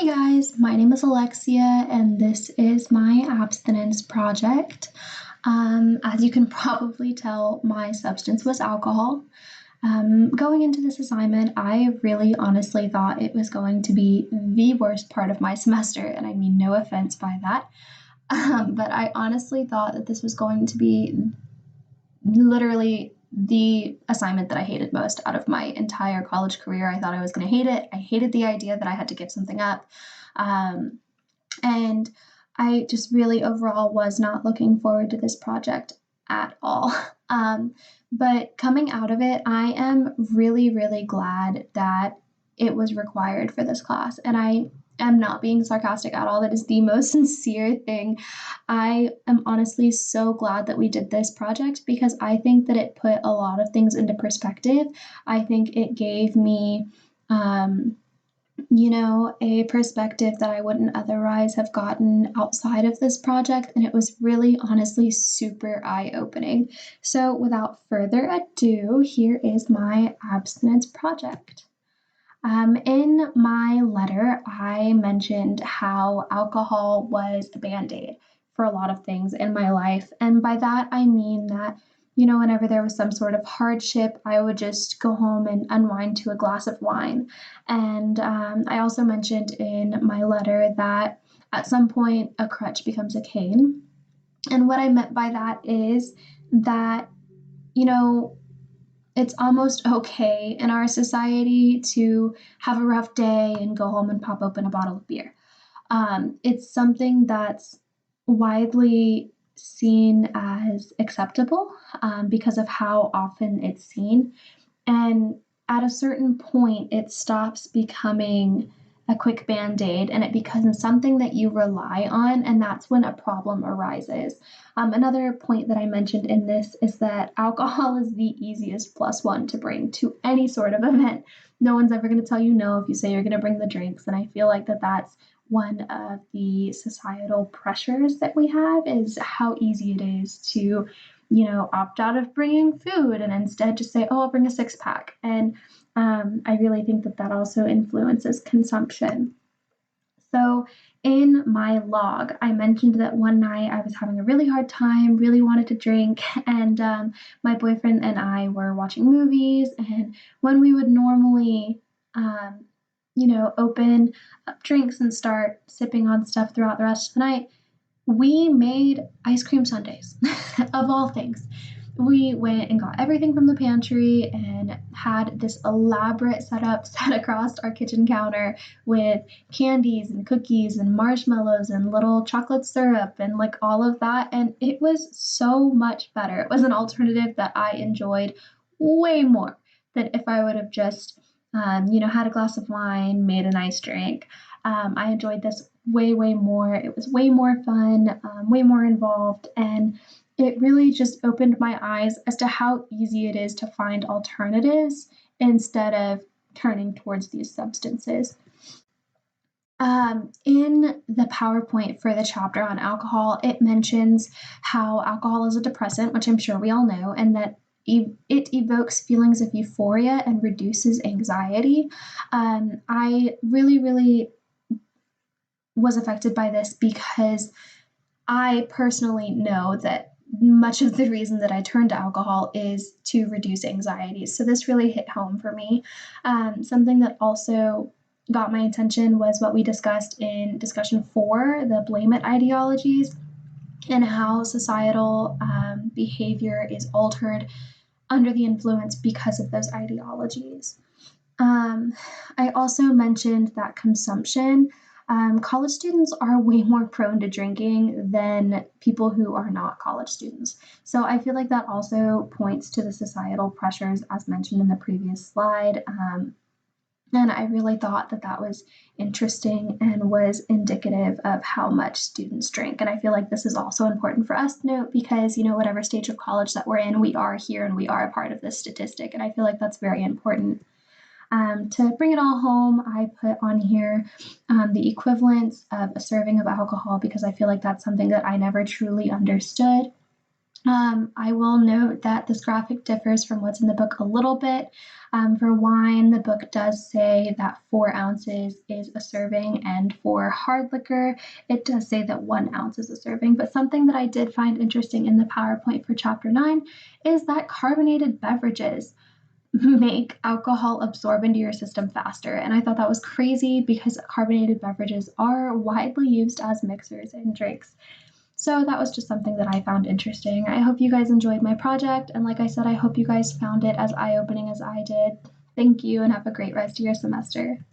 Hey guys, my name is Alexia, and this is my abstinence project. As you can probably tell, my substance was alcohol. Going into this assignment, I really honestly thought it was going to be the worst part of my semester, and I mean no offense by that. But I honestly thought that this was going to be literally the assignment that I hated most out of my entire college career. I thought I was going to hate it. I hated the idea that I had to give something up. Um, and I just really overall was not looking forward to this project at all. Um, but coming out of it, I am really, really glad that it was required for this class. And I am not being sarcastic at all. That is the most sincere thing. I am honestly so glad that we did this project because I think that it put a lot of things into perspective. I think it gave me um, a perspective that I wouldn't otherwise have gotten outside of this project. And it was really, honestly, super eye opening. So, without further ado, here is my abstinence project. In my letter, I mentioned how alcohol was a band aid for a lot of things in my life. And by that, I mean that, whenever there was some sort of hardship, I would just go home and unwind to a glass of wine. And I also mentioned in my letter that at some point, a crutch becomes a cane. And what I meant by that is that, you know, it's almost okay in our society to have a rough day and go home and pop open a bottle of beer. It's something that's widely seen as acceptable because of how often it's seen. And at a certain point, it stops becoming a quick band aid and it becomes something that you rely on, and that's when a problem arises. Another point that I mentioned in this is that alcohol is the easiest plus one to bring to any sort of event. No one's ever going to tell you no if you say you're going to bring the drinks, and I feel like that's one of the societal pressures that we have is how easy it is to opt out of bringing food and instead just say, oh, I'll bring a six pack. And I really think that also influences consumption. So, in my log, I mentioned that one night I was having a really hard time, really wanted to drink, and my boyfriend and I were watching movies. And when we would normally, open up drinks and start sipping on stuff throughout the rest of the night, we made ice cream sundaes, of all things. We went and got everything from the pantry and had this elaborate setup set across our kitchen counter with candies and cookies and marshmallows and little chocolate syrup and like all of that. And it was so much better. It was an alternative that I enjoyed way more than if I would have just, had a glass of wine, made a nice drink. I enjoyed this way, way more. It was way more fun, way more involved, and it really just opened my eyes as to how easy it is to find alternatives instead of turning towards these substances. In the PowerPoint for the chapter on alcohol, it mentions how alcohol is a depressant, which I'm sure we all know, and that it evokes feelings of euphoria and reduces anxiety. I really, really was affected by this because I personally know that much of the reason that I turned to alcohol is to reduce anxiety. So this really hit home for me. Something that also got my attention was what we discussed in discussion four, the blame it ideologies, and how societal behavior is altered under the influence because of those ideologies. Um, I also mentioned that consumption. College students are way more prone to drinking than people who are not college students. So I feel like that also points to the societal pressures as mentioned in the previous slide. And I really thought that was interesting and was indicative of how much students drink. And I feel like this is also important for us to note because, whatever stage of college that we're in, we are here and we are a part of this statistic. And I feel like that's very important. To bring it all home, I put on here the equivalence of a serving of alcohol because I feel like that's something that I never truly understood. I will note that this graphic differs from what's in the book a little bit. For wine, the book does say that 4 ounces is a serving, and for hard liquor, it does say that 1 ounce is a serving. But something that I did find interesting in the PowerPoint for chapter 9 is that carbonated beverages make alcohol absorb into your system faster. And I thought that was crazy because carbonated beverages are widely used as mixers in drinks. So that was just something that I found interesting. I hope you guys enjoyed my project. And like I said, I hope you guys found it as eye opening as I did. Thank you and have a great rest of your semester.